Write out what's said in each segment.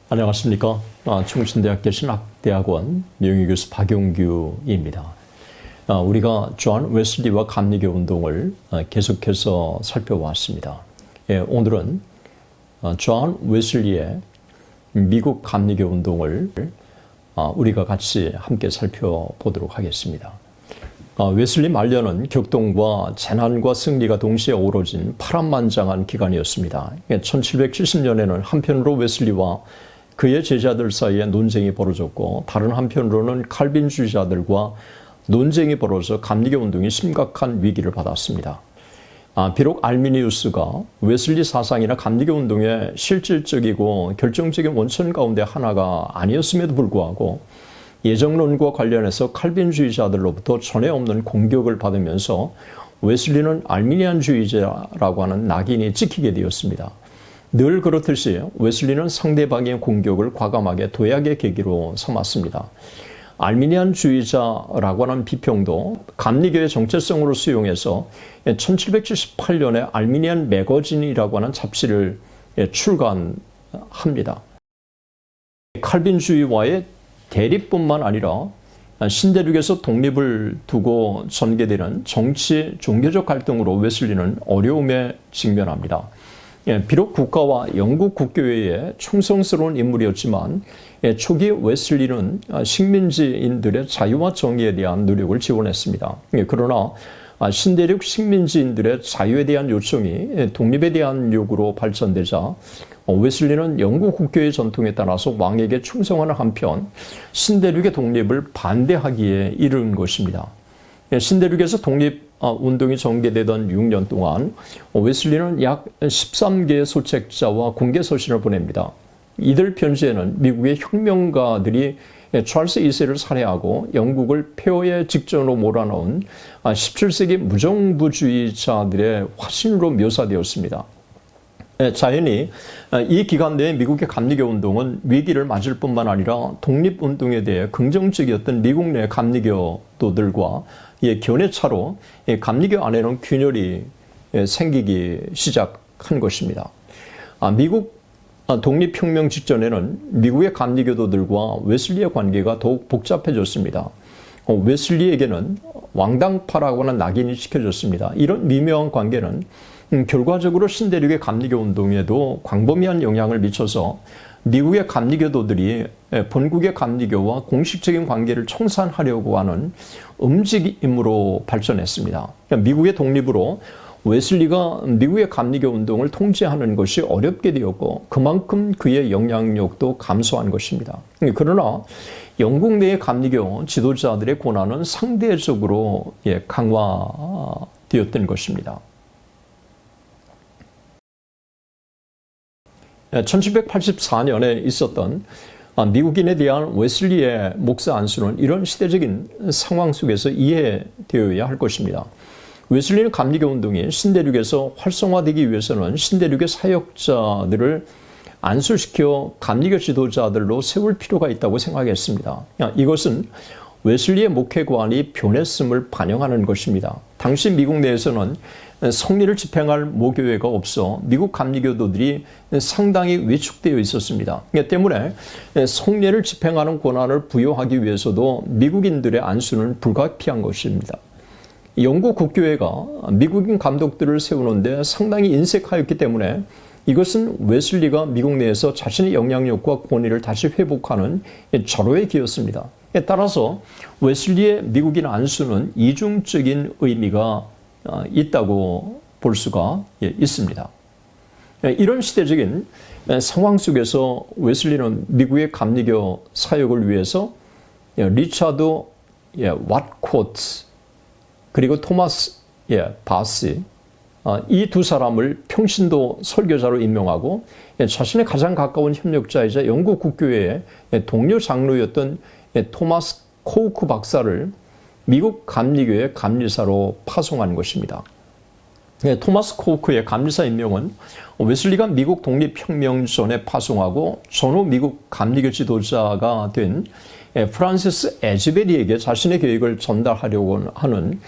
안녕하십니까. 충신대학교 신학대학원 명예교수 박용규입니다. 우리가 존 웨슬리와 감리교 운동을 계속해서 살펴왔습니다. 오늘은 존 웨슬리의 미국 감리교 운동을 우리가 같이 함께 살펴보도록 하겠습니다. 웨슬리 말년은 격동과 재난과 승리가 동시에 어우러진 파란만장한 기간이었습니다. 1770년에는 한편으로 웨슬리와 그의 제자들 사이에 논쟁이 벌어졌고, 다른 한편으로는 칼빈주의자들과 논쟁이 벌어져 감리교 운동이 심각한 위기를 받았습니다. 비록 알미니우스가 웨슬리 사상이나 감리교 운동의 실질적이고 결정적인 원천 가운데 하나가 아니었음에도 불구하고 예정론과 관련해서 칼빈주의자들로부터 전에 없는 공격을 받으면서 웨슬리는 알미니안주의자라고 하는 낙인이 찍히게 되었습니다. 늘 그렇듯이 웨슬리는 상대방의 공격을 과감하게 도약의 계기로 삼았습니다. 알미니안주의자라고 하는 비평도 감리교의 정체성으로 수용해서 1778년에 알미니안 매거진이라고 하는 잡지를 출간합니다. 칼빈주의와의 대립뿐만 아니라 신대륙에서 독립을 두고 전개되는 정치, 종교적 갈등으로 웨슬리는 어려움에 직면합니다. 비록 국가와 영국 국교회에 충성스러운 인물이었지만 초기 웨슬리는 식민지인들의 자유와 정의에 대한 노력을 지원했습니다. 그러나 신대륙 식민지인들의 자유에 대한 요청이 독립에 대한 요구로 발전되자 웨슬리는 영국 국교의 전통에 따라서 왕에게 충성하는 한편 신대륙의 독립을 반대하기에 이른 것입니다. 신대륙에서 독립운동이 전개되던 6년 동안 웨슬리는 약 13개의 소책자와 공개서신을 보냅니다. 이들 편지에는 미국의 혁명가들이 찰스 2세를 살해하고 영국을 폐허의 직전으로 몰아넣은 17세기 무정부주의자들의 화신으로 묘사되었습니다. 자연히 이 기간 내에 미국의 감리교 운동은 위기를 맞을 뿐만 아니라 독립운동에 대해 긍정적이었던 미국 내 감리교도들과 견해차로 감리교 안에는 균열이 생기기 시작한 것입니다. 미국 독립혁명 직전에는 미국의 감리교도들과 웨슬리의 관계가 더욱 복잡해졌습니다. 웨슬리에게는 왕당파라고 하는 낙인이 찍혀졌습니다. 이런 미묘한 관계는 결과적으로 신대륙의 감리교 운동에도 광범위한 영향을 미쳐서 미국의 감리교도들이 본국의 감리교와 공식적인 관계를 청산하려고 하는 움직임으로 발전했습니다. 미국의 독립으로 웨슬리가 미국의 감리교 운동을 통제하는 것이 어렵게 되었고 그만큼 그의 영향력도 감소한 것입니다. 그러나 영국 내의 감리교 지도자들의 권한은 상대적으로 강화되었던 것입니다. 1784년에 있었던 미국인에 대한 웨슬리의 목사 안수는 이런 시대적인 상황 속에서 이해되어야 할 것입니다. 웨슬리는 감리교 운동이 신대륙에서 활성화되기 위해서는 신대륙의 사역자들을 안수시켜 감리교 지도자들로 세울 필요가 있다고 생각했습니다. 이것은 웨슬리의 목회관이 변했음을 반영하는 것입니다. 당시 미국 내에서는 성리를 집행할 모교회가 없어 미국 감리교도들이 상당히 위축되어 있었습니다. 때문에 성례를 집행하는 권한을 부여하기 위해서도 미국인들의 안수는 불가피한 것입니다. 영국 국교회가 미국인 감독들을 세우는데 상당히 인색하였기 때문에 이것은 웨슬리가 미국 내에서 자신의 영향력과 권위를 다시 회복하는 절호의 기였습니다. 따라서 웨슬리의 미국인 안수는 이중적인 의미가 있다고 볼 수가 있습니다. 이런 시대적인 상황 속에서 웨슬리는 미국의 감리교 사역을 위해서 리차드 왓코트 그리고 토마스 바시 이 두 사람을 평신도 설교자로 임명하고 자신의 가장 가까운 협력자이자 영국 국교회의 동료 장로였던 토마스 코우크 박사를 미국 감리교의 감리사로 파송한 것입니다. 토마스 코우크의 감리사 임명은 웨슬리가 미국 독립혁명 전에 파송하고 전후 미국 감리교 지도자가 된 프란시스 에즈베리에게 자신의 계획을 전달하려고 하는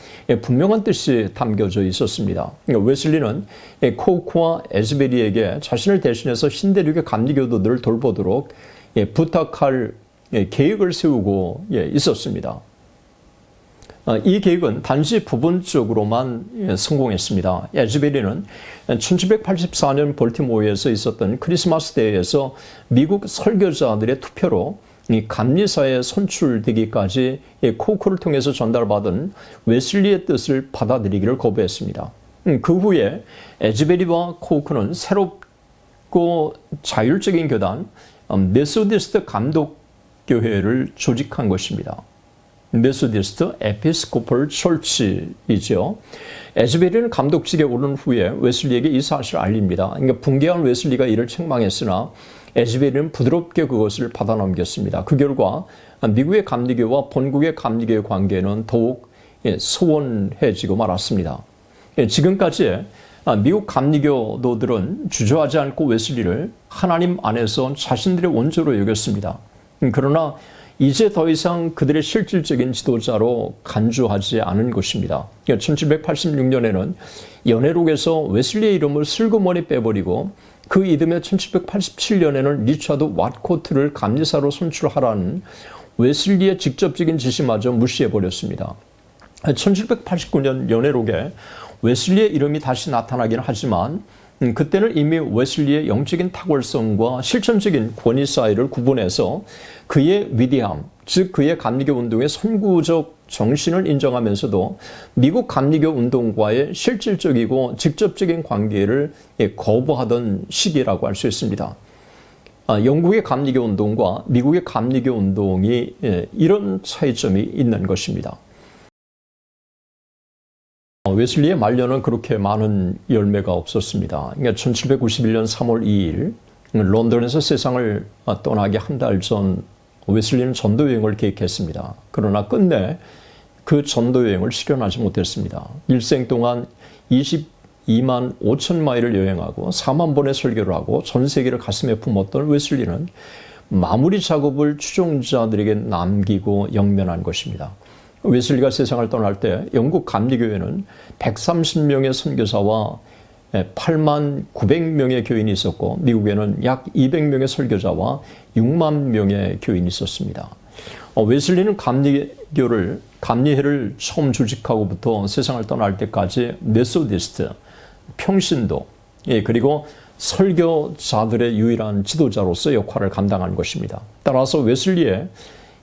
분명한 뜻이 담겨져 있었습니다. 웨슬리는 코크와 에즈베리에게 자신을 대신해서 신대륙의 감리교도들을 돌보도록 부탁할 계획을 세우고 있었습니다. 이 계획은 단지 부분적으로만 성공했습니다. 에즈베리는 1784년 볼티모어에서 있었던 크리스마스 대회에서 미국 설교자들의 투표로 이 감리사에 선출되기까지 코크를 통해서 전달받은 웨슬리의 뜻을 받아들이기를 거부했습니다. 그 후에 에즈베리와 코크는 새롭고 자율적인 교단 메소디스트 감독교회를 조직한 것입니다. 메소디스트 에피스코폴 철치이죠. 에즈베리는 감독직에 오른 후에 웨슬리에게 이 사실을 알립니다. 그러니까 붕괴한 웨슬리가 이를 책망했으나 에즈베리는 부드럽게 그것을 받아넘겼습니다. 그 결과 미국의 감리교와 본국의 감리교의 관계는 더욱 소원해지고 말았습니다. 지금까지 미국 감리교도들은 주저하지 않고 웨슬리를 하나님 안에서 자신들의 원조로 여겼습니다. 그러나 이제 더 이상 그들의 실질적인 지도자로 간주하지 않은 것입니다. 1786년에는 연회록에서 웨슬리의 이름을 슬그머니 빼버리고 그 이듬해 1787년에는 리차드 왓코트를 감리사로 선출하라는 웨슬리의 직접적인 지시마저 무시해버렸습니다. 1789년 연회록에 웨슬리의 이름이 다시 나타나긴 하지만 그때는 이미 웨슬리의 영적인 탁월성과 실천적인 권위 사이를 구분해서 그의 위대함, 즉 그의 감리교 운동의 선구적 정신을 인정하면서도 미국 감리교 운동과의 실질적이고 직접적인 관계를 거부하던 시기라고 할 수 있습니다. 영국의 감리교 운동과 미국의 감리교 운동이 이런 차이점이 있는 것입니다. 웨슬리의 말년은 그렇게 많은 열매가 없었습니다. 1791년 3월 2일 런던에서 세상을 떠나기 한 달 전 웨슬리는 전도 여행을 계획했습니다. 그러나 끝내 그 전도 여행을 실현하지 못했습니다. 일생 동안 22만 5천 마일을 여행하고 4만 번의 설교를 하고 전 세계를 가슴에 품었던 웨슬리는 마무리 작업을 추종자들에게 남기고 영면한 것입니다. 웨슬리가 세상을 떠날 때 영국 감리교회는 130명의 선교사와 8만 900명의 교인이 있었고 미국에는 약 200명의 설교자와 6만 명의 교인이 있었습니다. 웨슬리는 감리회를 처음 조직하고부터 세상을 떠날 때까지 메소디스트, 평신도, 그리고 설교자들의 유일한 지도자로서 역할을 감당한 것입니다. 따라서 웨슬리의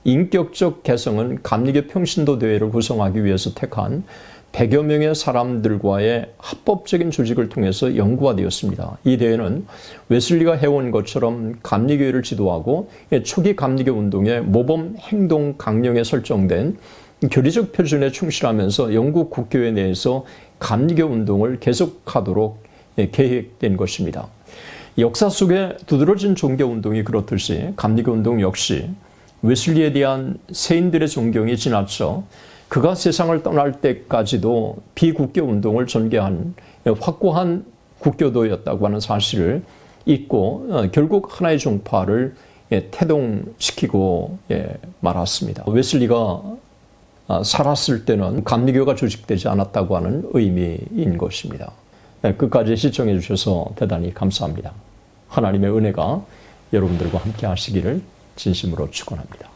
인격적 개성은 감리교 평신도 대회를 구성하기 위해서 택한 100여 명의 사람들과의 합법적인 조직을 통해서 영구화되었습니다. 이 대회는 웨슬리가 해온 것처럼 감리교회를 지도하고 초기 감리교 운동의 모범 행동 강령에 설정된 교리적 표준에 충실하면서 영국 국교회 내에서 감리교 운동을 계속하도록 계획된 것입니다. 역사 속에 두드러진 종교 운동이 그렇듯이 감리교 운동 역시 웨슬리에 대한 세인들의 존경이 지나쳐 그가 세상을 떠날 때까지도 비국교 운동을 전개한 확고한 국교도였다고 하는 사실을 잊고 결국 하나의 종파를 태동시키고 말았습니다. 웨슬리가 살았을 때는 감리교가 조직되지 않았다고 하는 의미인 것입니다. 끝까지 시청해 주셔서 대단히 감사합니다. 하나님의 은혜가 여러분들과 함께 하시기를 진심으로 축원합니다.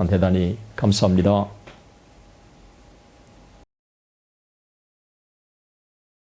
대단히 감사합니다.